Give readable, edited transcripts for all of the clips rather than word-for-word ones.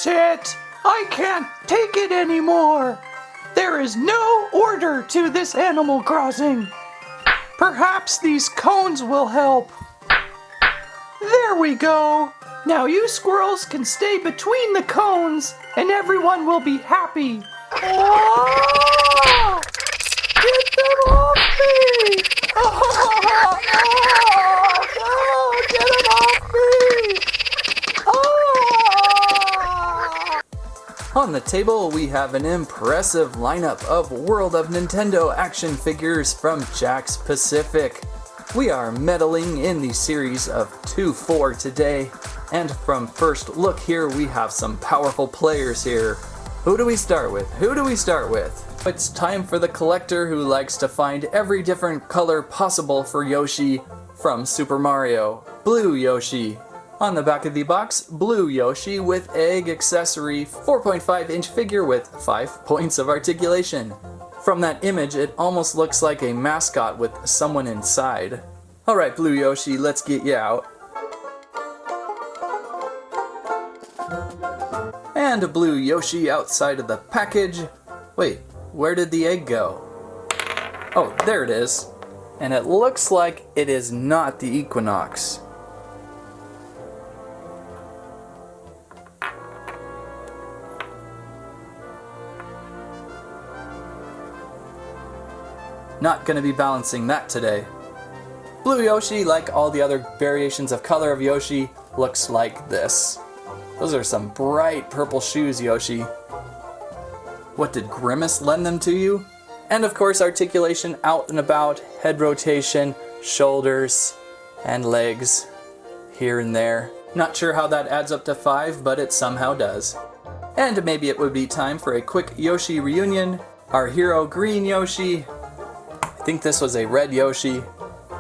That's it! I can't take it anymore! There is no order to this Animal Crossing! Perhaps these cones will help. There we go! Now you squirrels can stay between the cones and everyone will be happy. Oh! Get them off me! Oh, no! Get them off me! Oh! On the table, we have an impressive lineup of World of Nintendo action figures from Jakks Pacific. We are meddling in the series of 2-4 today, and from first look here, we have some powerful players here. Who do we start with? It's time for the collector who likes to find every different color possible for Yoshi from Super Mario. Blue Yoshi. On the back of the box, blue Yoshi with egg accessory, 4.5-inch figure with 5 points of articulation. From that image, it almost looks like a mascot with someone inside. Alright, blue Yoshi, let's get you out. And a blue Yoshi outside of the package. Wait, where did the egg go? Oh, there it is. And it looks like it is not the Equinox. Not gonna be balancing that today. Blue Yoshi, like all the other variations of color of Yoshi, looks like this. Those are some bright purple shoes, Yoshi. What, did Grimace lend them to you? And of course, articulation out and about, head rotation, shoulders, and legs here and there. Not sure how that adds up to 5, but it somehow does. And maybe it would be time for a quick Yoshi reunion. Our hero, green Yoshi. I think this was a red Yoshi,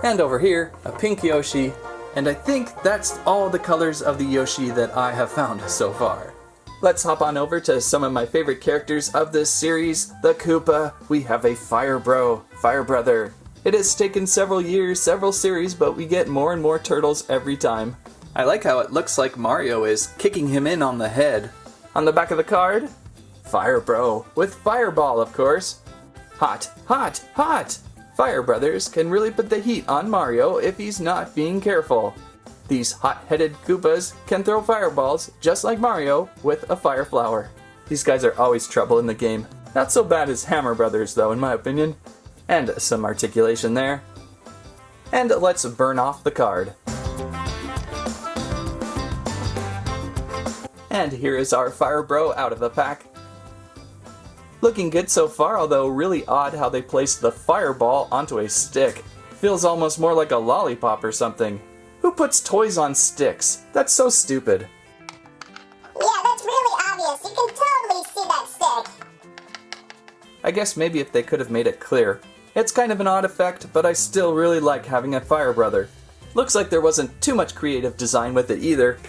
and over here, a pink Yoshi, and I think that's all the colors of the Yoshi that I have found so far. Let's hop on over to some of my favorite characters of this series, the Koopa. We have a Fire Brother. It has taken several years, several series, but we get more and more turtles every time. I like how it looks like Mario is kicking him in on the head. On the back of the card, Fire Bro, with Fireball, of course. Hot, hot, hot! Fire Brothers can really put the heat on Mario if he's not being careful. These hot-headed Koopas can throw fireballs just like Mario with a fire flower. These guys are always trouble in the game. Not so bad as Hammer Brothers though, in my opinion. And some articulation there. And let's burn off the card. And here is our Fire Bro out of the pack. Looking good so far, although really odd how they placed the fireball onto a stick. Feels almost more like a lollipop or something. Who puts toys on sticks? That's so stupid. Yeah, that's really obvious. You can totally see that stick. I guess maybe if they could have made it clear. It's kind of an odd effect, but I still really like having a Fire Brother. Looks like there wasn't too much creative design with it either.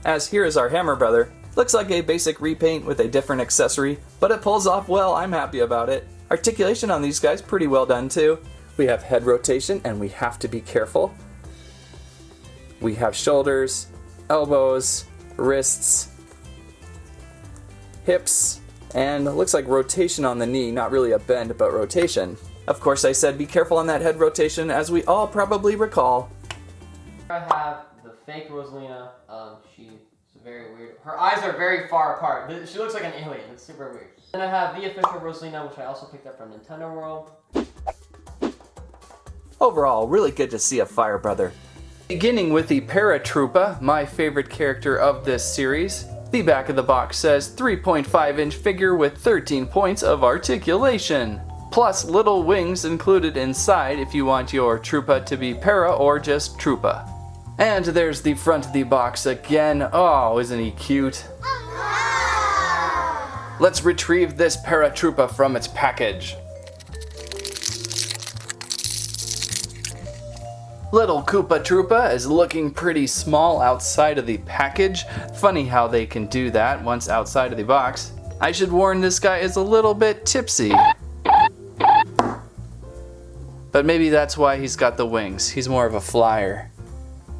As here is our Hammer Brother. Looks like a basic repaint with a different accessory, but it pulls off well, I'm happy about it. Articulation on these guys, pretty well done too. We have head rotation, and we have to be careful. We have shoulders, elbows, wrists, hips, and it looks like rotation on the knee, not really a bend, but rotation. Of course I said be careful on that head rotation, as we all probably recall. I have the fake Rosalina, she's very weird. Her eyes are very far apart. She looks like an alien. It's super weird. Then I have the official Rosalina, which I also picked up from Nintendo World. Overall, really good to see a Fire Brother. Beginning with the Paratroopa, my favorite character of this series. The back of the box says 3.5-inch figure with 13 points of articulation. Plus little wings included inside if you want your Troopa to be Para or just Troopa. And there's the front of the box again. Oh, isn't he cute? Let's retrieve this Paratroopa from its package. Little Koopa Troopa is looking pretty small outside of the package. Funny how they can do that once outside of the box. I should warn, this guy is a little bit tipsy. But maybe that's why he's got the wings. He's more of a flyer.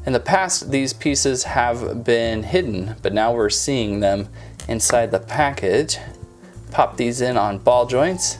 In the past, these pieces have been hidden, but now we're seeing them inside the package. Pop these in on ball joints.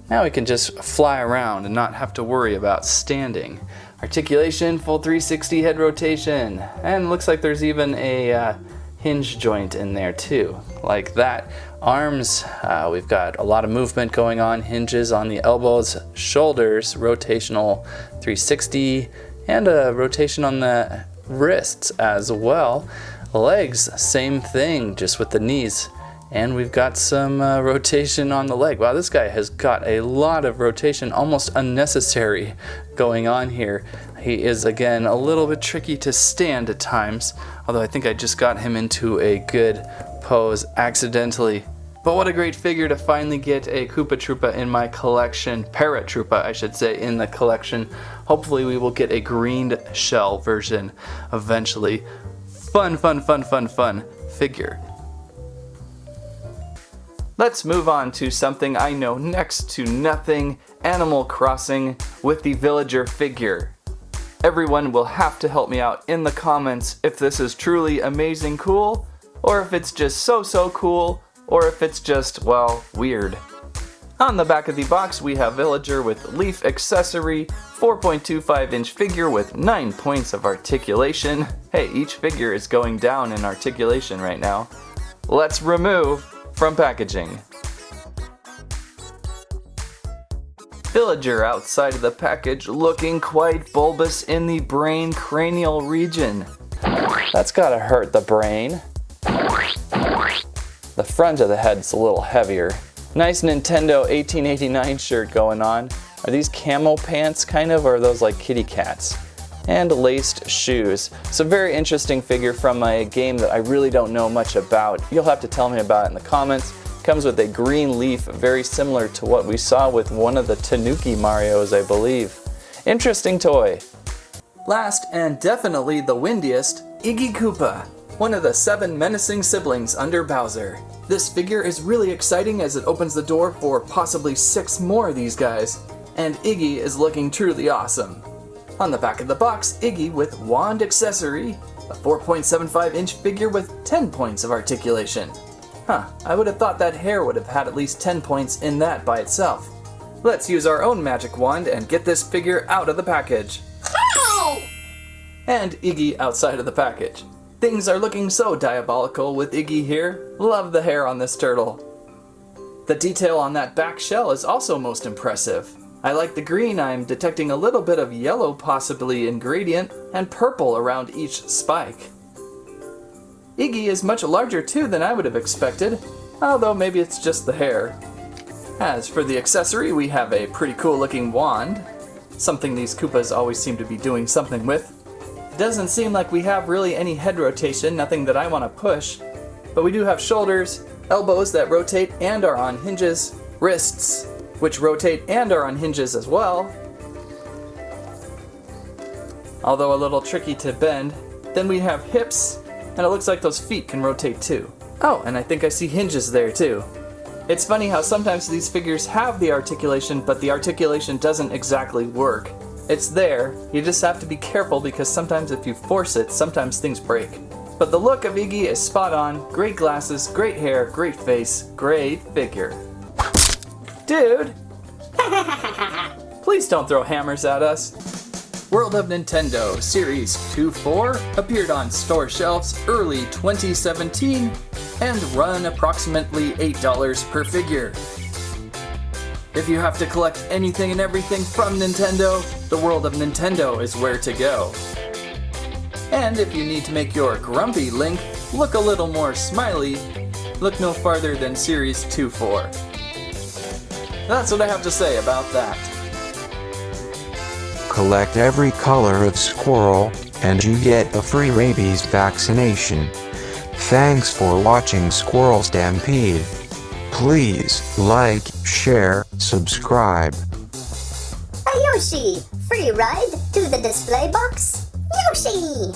Now we can just fly around and not have to worry about standing. Articulation, full 360 head rotation. And looks like there's even a hinge joint in there too, like that. Arms, we've got a lot of movement going on. Hinges on the elbows, shoulders, rotational 360, and a rotation on the wrists as well. Legs, same thing, just with the knees. And we've got some rotation on the leg. Wow, this guy has got a lot of rotation, almost unnecessary, going on here. He is, again, a little bit tricky to stand at times, although I think I just got him into a good pose accidentally. But what a great figure to finally get a Koopa Troopa in my collection, Paratroopa I should say, in the collection. Hopefully we will get a green shell version eventually. Fun, fun, fun, fun, fun figure. Let's move on to something I know next to nothing, Animal Crossing with the villager figure. Everyone will have to help me out in the comments if this is truly amazing cool, or if it's just so cool, or if it's just, well, weird. On the back of the box we have villager with leaf accessory, 4.25-inch figure with 9 points of articulation. Hey, each figure is going down in articulation right now. Let's remove from packaging. Villager outside of the package looking quite bulbous in the brain cranial region. That's gotta hurt the brain. The front of the head's a little heavier. Nice Nintendo 1889 shirt going on. Are these camo pants kind of, or are those like kitty cats? And laced shoes. It's a very interesting figure from a game that I really don't know much about. You'll have to tell me about it in the comments. Comes with a green leaf, very similar to what we saw with one of the Tanuki Marios, I believe. Interesting toy. Last and definitely the windiest, Iggy Koopa, one of the 7 menacing siblings under Bowser. This figure is really exciting as it opens the door for possibly 6 more of these guys, and Iggy is looking truly awesome. On the back of the box, Iggy with wand accessory, a 4.75-inch figure with 10 points of articulation. Huh, I would have thought that hair would have had at least 10 points in that by itself. Let's use our own magic wand and get this figure out of the package. Hey! And Iggy outside of the package. Things are looking so diabolical with Iggy here. Love the hair on this turtle. The detail on that back shell is also most impressive. I like the green. I'm detecting a little bit of yellow, possibly in gradient, and purple around each spike. Iggy is much larger too than I would have expected, although maybe it's just the hair. As for the accessory, we have a pretty cool looking wand, something these Koopas always seem to be doing something with. It doesn't seem like we have really any head rotation, nothing that I want to push, but we do have shoulders, elbows that rotate and are on hinges, wrists, which rotate and are on hinges as well, although a little tricky to bend. Then we have hips, and it looks like those feet can rotate too. Oh, and I think I see hinges there too. It's funny how sometimes these figures have the articulation, but the articulation doesn't exactly work. It's there, you just have to be careful because sometimes if you force it, sometimes things break. But the look of Iggy is spot on, great glasses, great hair, great face, great figure. Dude! Please don't throw hammers at us. World of Nintendo Series 2-4 appeared on store shelves early 2017 and run approximately $8 per figure. If you have to collect anything and everything from Nintendo, the World of Nintendo is where to go. And if you need to make your grumpy Link look a little more smiley, look no farther than Series 2-4. That's what I have to say about that. Collect every color of squirrel, and you get a free rabies vaccination. Thanks for watching Squirrel Stampede. Please like, share, subscribe. A Yoshi! Free ride to the display box? Yoshi!